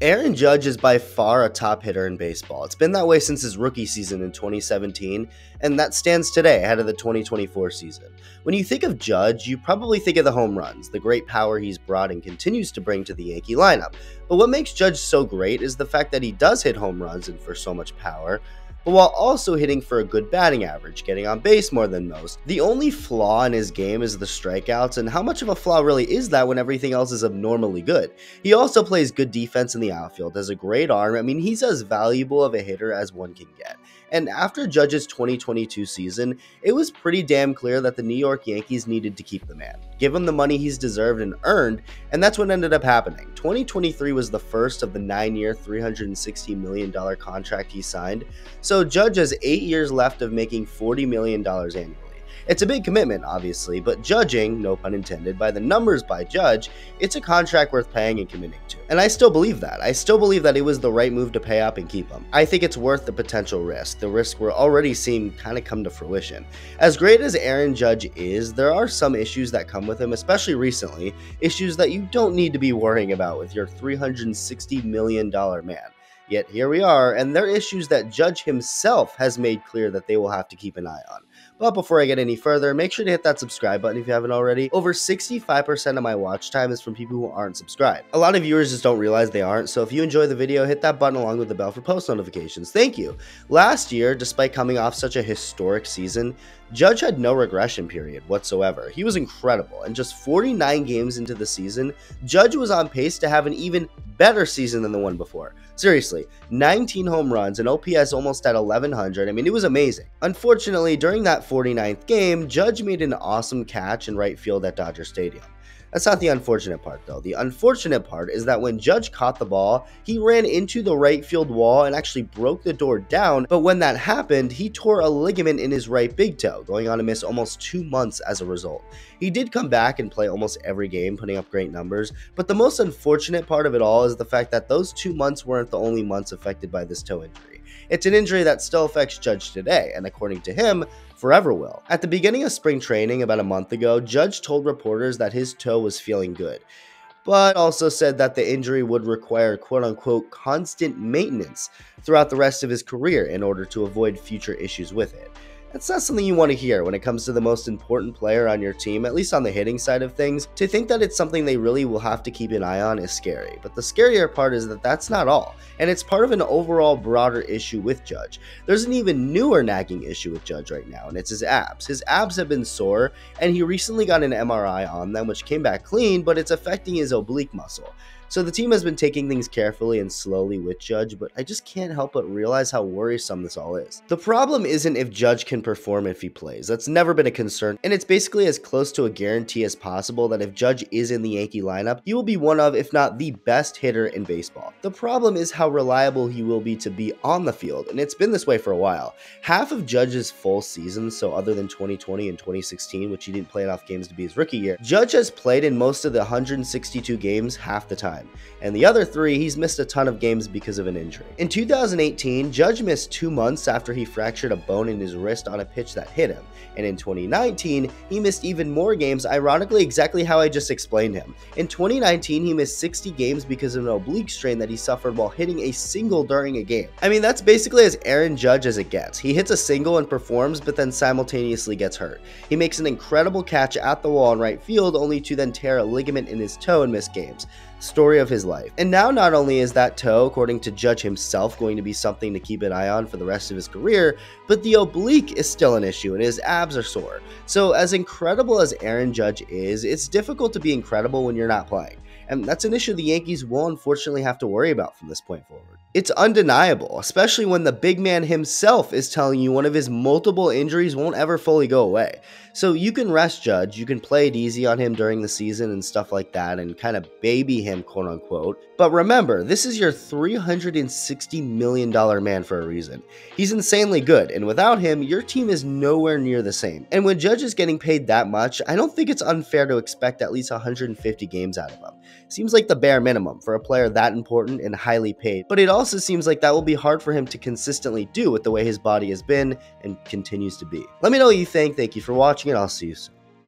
Aaron Judge is by far a top hitter in baseball. It's been that way since his rookie season in 2017, and that stands today ahead of the 2024 season. When you think of Judge, you probably think of the home runs, the great power he's brought and continues to bring to the Yankee lineup. But what makes Judge so great is the fact that he does hit home runs and for so much power, but while also hitting for a good batting average, getting on base more than most. The only flaw in his game is the strikeouts, and how much of a flaw really is that when everything else is abnormally good? He also plays good defense in the outfield, has a great arm. I mean, he's as valuable of a hitter as one can get. And after Judge's 2022 season, it was pretty damn clear that the New York Yankees needed to keep the man, give him the money he's deserved and earned, and that's what ended up happening. 2023 was the first of the 9-year, $360 million contract he signed, so Judge has 8 years left of making $40 million annually. It's a big commitment, obviously, but judging, no pun intended, by the numbers by Judge, it's a contract worth paying and committing to. And I still believe that. I still believe that it was the right move to pay up and keep him. I think it's worth the potential risk. The risk we're already seeing kind of come to fruition. As great as Aaron Judge is, there are some issues that come with him, especially recently, issues that you don't need to be worrying about with your $360 million man. Yet here we are, and they're issues that Judge himself has made clear that they will have to keep an eye on. But before I get any further, make sure to hit that subscribe button if you haven't already. Over 65% of my watch time is from people who aren't subscribed. A lot of viewers just don't realize they aren't, so if you enjoy the video, hit that button along with the bell for post notifications. Thank you. Last year, despite coming off such a historic season, Judge had no regression period whatsoever. He was incredible, and just 49 games into the season, Judge was on pace to have an even better season than the one before. Seriously, 19 home runs, and OPS almost at 1100. I mean, it was amazing. Unfortunately, during that 49th game, Judge made an awesome catch in right field at Dodger Stadium. That's not the unfortunate part, though. The unfortunate part is that when Judge caught the ball, he ran into the right field wall and actually broke the door down, but when that happened, he tore a ligament in his right big toe, going on to miss almost 2 months as a result. He did come back and play almost every game, putting up great numbers, but the most unfortunate part of it all is the fact that those 2 months weren't the only months affected by this toe injury. It's an injury that still affects Judge today, and according to him, forever will. At the beginning of spring training about a month ago, Judge told reporters that his toe was feeling good, but also said that the injury would require quote-unquote constant maintenance throughout the rest of his career in order to avoid future issues with it. That's not something you want to hear when it comes to the most important player on your team, at least on the hitting side of things. To think that it's something they really will have to keep an eye on is scary, but the scarier part is that that's not all, and it's part of an overall broader issue with Judge. There's an even newer nagging issue with Judge right now, and it's his abs. His abs have been sore, and he recently got an MRI on them, which came back clean, but it's affecting his oblique muscle. So the team has been taking things carefully and slowly with Judge, but I just can't help but realize how worrisome this all is. The problem isn't if Judge can perform if he plays. That's never been a concern, and it's basically as close to a guarantee as possible that if Judge is in the Yankee lineup, he will be one of, if not the best hitter in baseball. The problem is how reliable he will be to be on the field, and it's been this way for a while. Half of Judge's full season, so other than 2020 and 2016, which he didn't play enough games to be his rookie year, Judge has played in most of the 162 games half the time. And the other 3, he's missed a ton of games because of an injury. In 2018, Judge missed 2 months after he fractured a bone in his wrist on a pitch that hit him. And in 2019, he missed even more games, ironically exactly how I just explained him. In 2019, he missed 60 games because of an oblique strain that he suffered while hitting a single during a game. I mean, that's basically as Aaron Judge as it gets. He hits a single and performs, but then simultaneously gets hurt. He makes an incredible catch at the wall in right field, only to then tear a ligament in his toe and miss games. Story of his life. And now not only is that toe, according to Judge himself, going to be something to keep an eye on for the rest of his career, but the oblique is still an issue and his abs are sore. So as incredible as Aaron Judge is, it's difficult to be incredible when you're not playing. And that's an issue the Yankees will unfortunately have to worry about from this point forward. It's undeniable, especially when the big man himself is telling you one of his multiple injuries won't ever fully go away. So you can rest Judge, you can play it easy on him during the season and stuff like that and kind of baby him, quote unquote. But remember, this is your $360 million man for a reason. He's insanely good, and without him, your team is nowhere near the same. And when Judge is getting paid that much, I don't think it's unfair to expect at least 150 games out of him. Seems like the bare minimum for a player that important and highly paid, but it also seems like that will be hard for him to consistently do with the way his body has been and continues to be. Let me know what you think. Thank you for watching, and I'll see you soon.